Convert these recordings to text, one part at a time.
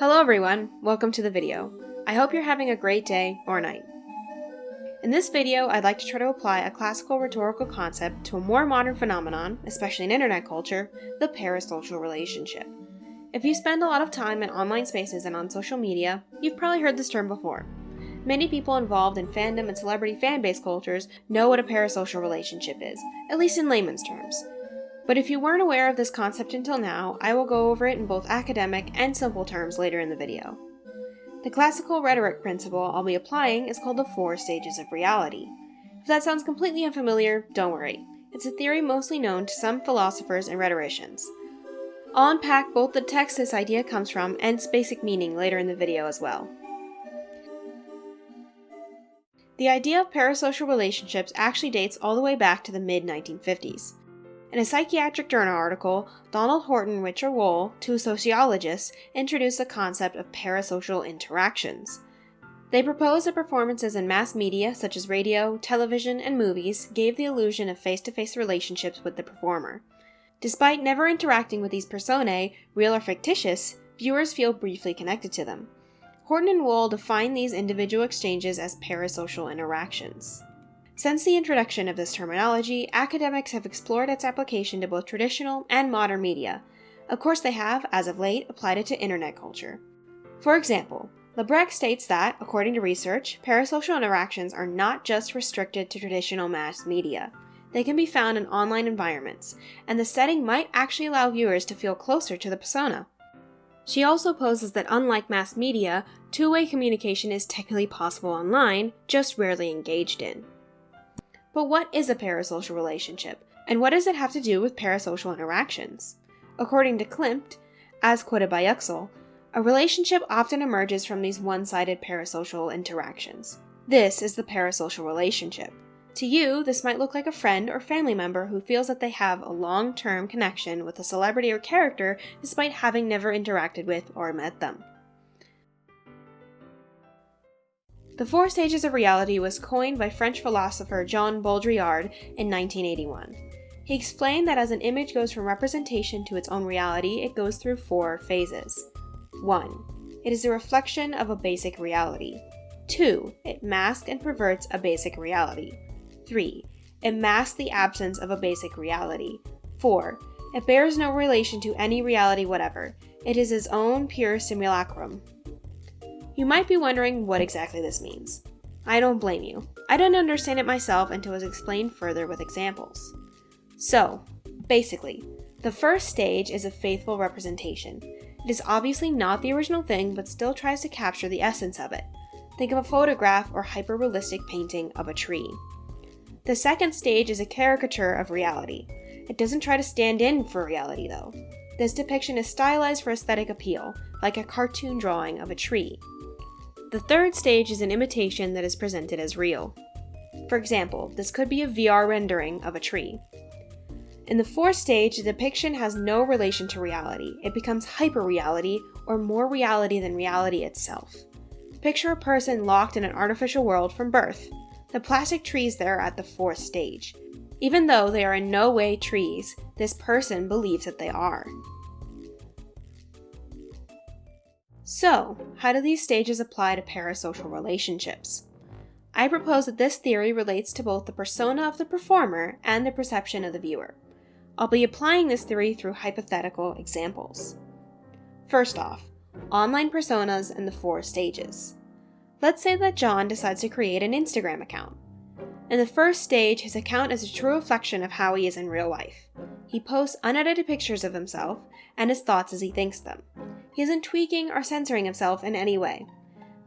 Hello everyone, welcome to the video. I hope you're having a great day or night. In this video, I'd like to try to apply a classical rhetorical concept to a more modern phenomenon, especially in internet culture, the parasocial relationship. If you spend a lot of time in online spaces and on social media, you've probably heard this term before. Many people involved in fandom and celebrity fan-based cultures know what a parasocial relationship is, at least in layman's terms. But if you weren't aware of this concept until now, I will go over it in both academic and simple terms later in the video. The classical rhetoric principle I'll be applying is called the 4 stages of reality. If that sounds completely unfamiliar, don't worry. It's a theory mostly known to some philosophers and rhetoricians. I'll unpack both the text this idea comes from and its basic meaning later in the video as well. The idea of parasocial relationships actually dates all the way back to the mid-1950s. In a psychiatric journal article, Donald Horton and Richard Wohl, two sociologists, introduced the concept of parasocial interactions. They proposed that performances in mass media such as radio, television, and movies gave the illusion of face-to-face relationships with the performer. Despite never interacting with these personae, real or fictitious, viewers feel briefly connected to them. Horton and Wohl defined these individual exchanges as parasocial interactions. Since the introduction of this terminology, academics have explored its application to both traditional and modern media. Of course, they have, as of late, applied it to internet culture. For example, Lebrecht states that, according to research, parasocial interactions are not just restricted to traditional mass media. They can be found in online environments, and the setting might actually allow viewers to feel closer to the persona. She also poses that unlike mass media, two-way communication is technically possible online, just rarely engaged in. But what is a parasocial relationship, and what does it have to do with parasocial interactions? According to Klimt, as quoted by Yüksel, a relationship often emerges from these one-sided parasocial interactions. This is the parasocial relationship. To you, this might look like a friend or family member who feels that they have a long-term connection with a celebrity or character despite having never interacted with or met them. The 4 stages of reality was coined by French philosopher Jean Baudrillard in 1981. He explained that as an image goes from representation to its own reality, it goes through 4 phases. 1. It is a reflection of a basic reality. 2. It masks and perverts a basic reality. 3. It masks the absence of a basic reality. 4. It bears no relation to any reality whatever. It is its own pure simulacrum. You might be wondering what exactly this means. I don't blame you. I didn't understand it myself until it was explained further with examples. So, basically, the first stage is a faithful representation. It is obviously not the original thing, but still tries to capture the essence of it. Think of a photograph or hyper-realistic painting of a tree. The second stage is a caricature of reality. It doesn't try to stand in for reality, though. This depiction is stylized for aesthetic appeal, like a cartoon drawing of a tree. The third stage is an imitation that is presented as real. For example, this could be a VR rendering of a tree. In the fourth stage, the depiction has no relation to reality. It becomes hyper-reality, or more reality than reality itself. Picture a person locked in an artificial world from birth. The plastic trees there are at the fourth stage. Even though they are in no way trees, this person believes that they are. So, how do these stages apply to parasocial relationships? I propose that this theory relates to both the persona of the performer and the perception of the viewer. I'll be applying this theory through hypothetical examples. First off, online personas and the 4 stages. Let's say that John decides to create an Instagram account. In the first stage, his account is a true reflection of how he is in real life. He posts unedited pictures of himself and his thoughts as he thinks them. He isn't tweaking or censoring himself in any way.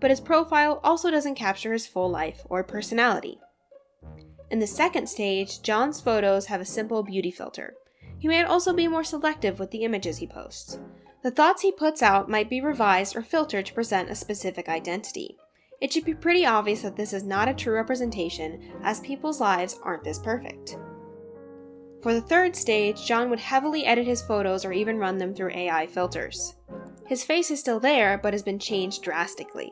But his profile also doesn't capture his full life or personality. In the second stage, John's photos have a simple beauty filter. He may also be more selective with the images he posts. The thoughts he puts out might be revised or filtered to present a specific identity. It should be pretty obvious that this is not a true representation, as people's lives aren't this perfect. For the third stage, John would heavily edit his photos or even run them through AI filters. His face is still there, but has been changed drastically.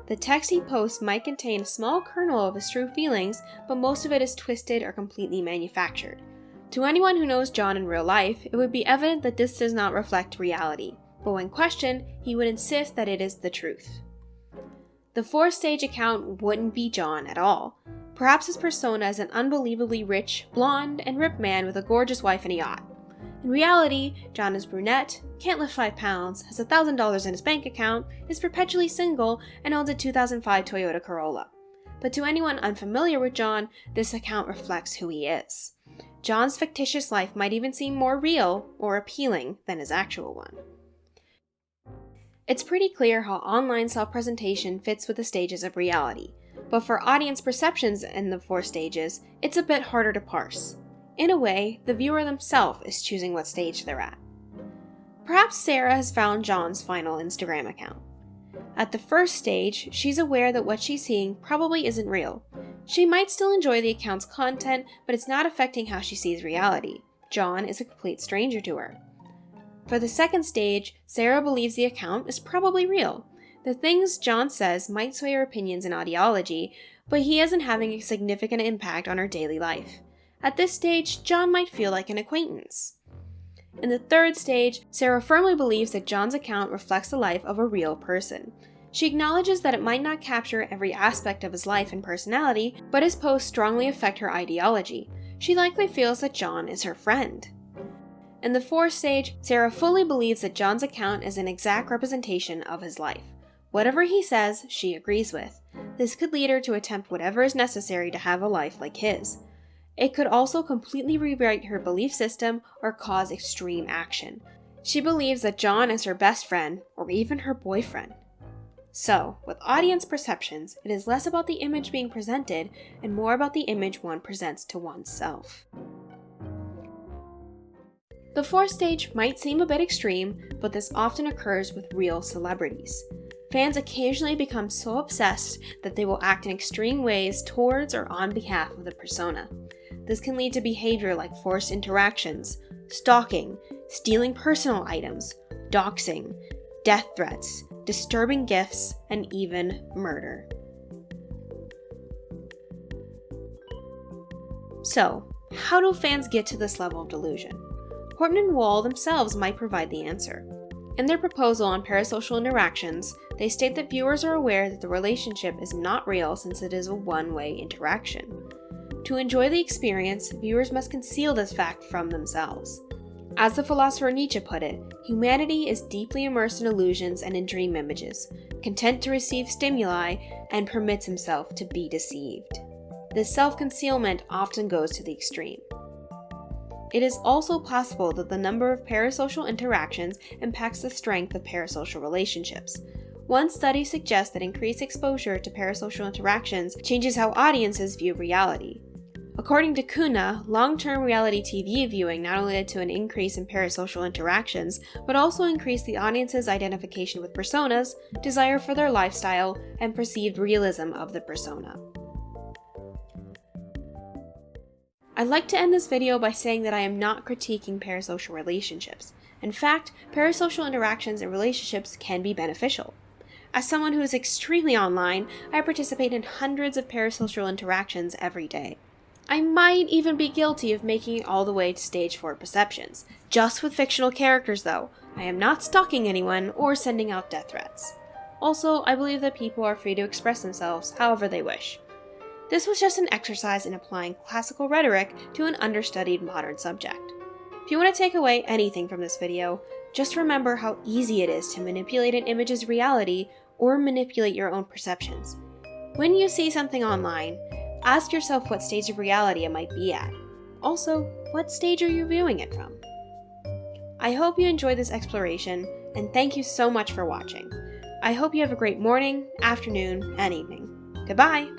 The text he posts might contain a small kernel of his true feelings, but most of it is twisted or completely manufactured. To anyone who knows John in real life, it would be evident that this does not reflect reality. but when questioned, he would insist that it is the truth. The fourth-stage account wouldn't be John at all. Perhaps his persona is an unbelievably rich, blonde, and ripped man with a gorgeous wife and a yacht. In reality, John is brunette, can't lift 5 pounds, has $1,000 in his bank account, is perpetually single, and owns a 2005 Toyota Corolla. But to anyone unfamiliar with John, this account reflects who he is. John's fictitious life might even seem more real or appealing than his actual one. It's pretty clear how online self-presentation fits with the stages of reality, but for audience perceptions in the 4 stages, it's a bit harder to parse. In a way, the viewer themselves is choosing what stage they're at. Perhaps Sarah has found John's final Instagram account. At the first stage, she's aware that what she's seeing probably isn't real. She might still enjoy the account's content, but it's not affecting how she sees reality. John is a complete stranger to her. For the second stage, Sarah believes the account is probably real. The things John says might sway her opinions and ideology, but he isn't having a significant impact on her daily life. At this stage, John might feel like an acquaintance. In the third stage, Sarah firmly believes that John's account reflects the life of a real person. She acknowledges that it might not capture every aspect of his life and personality, but his posts strongly affect her ideology. She likely feels that John is her friend. In the fourth stage, Sarah fully believes that John's account is an exact representation of his life. Whatever he says, she agrees with. This could lead her to attempt whatever is necessary to have a life like his. It could also completely rewrite her belief system or cause extreme action. She believes that John is her best friend or even her boyfriend. So, with audience perceptions, it is less about the image being presented and more about the image one presents to oneself. The fourth stage might seem a bit extreme, but this often occurs with real celebrities. Fans occasionally become so obsessed that they will act in extreme ways towards or on behalf of the persona. This can lead to behavior like forced interactions, stalking, stealing personal items, doxing, death threats, disturbing gifts, and even murder. So, how do fans get to this level of delusion? Horton and Wall themselves might provide the answer. In their proposal on parasocial interactions, they state that viewers are aware that the relationship is not real since it is a one-way interaction. To enjoy the experience, viewers must conceal this fact from themselves. As the philosopher Nietzsche put it, humanity is deeply immersed in illusions and in dream images, content to receive stimuli, and permits himself to be deceived. This self-concealment often goes to the extreme. It is also possible that the number of parasocial interactions impacts the strength of parasocial relationships. One study suggests that increased exposure to parasocial interactions changes how audiences view reality. According to Kuna, long-term reality TV viewing not only led to an increase in parasocial interactions, but also increased the audience's identification with personas, desire for their lifestyle, and perceived realism of the persona. I'd like to end this video by saying that I am not critiquing parasocial relationships. In fact, parasocial interactions and relationships can be beneficial. As someone who is extremely online, I participate in hundreds of parasocial interactions every day. I might even be guilty of making it all the way to stage 4 perceptions. Just with fictional characters though. I am not stalking anyone or sending out death threats. Also, I believe that people are free to express themselves however they wish. This was just an exercise in applying classical rhetoric to an understudied modern subject. If you want to take away anything from this video, just remember how easy it is to manipulate an image's reality or manipulate your own perceptions. When you see something online, ask yourself what stage of reality it might be at. Also, what stage are you viewing it from? I hope you enjoyed this exploration, and thank you so much for watching. I hope you have a great morning, afternoon, and evening. Goodbye!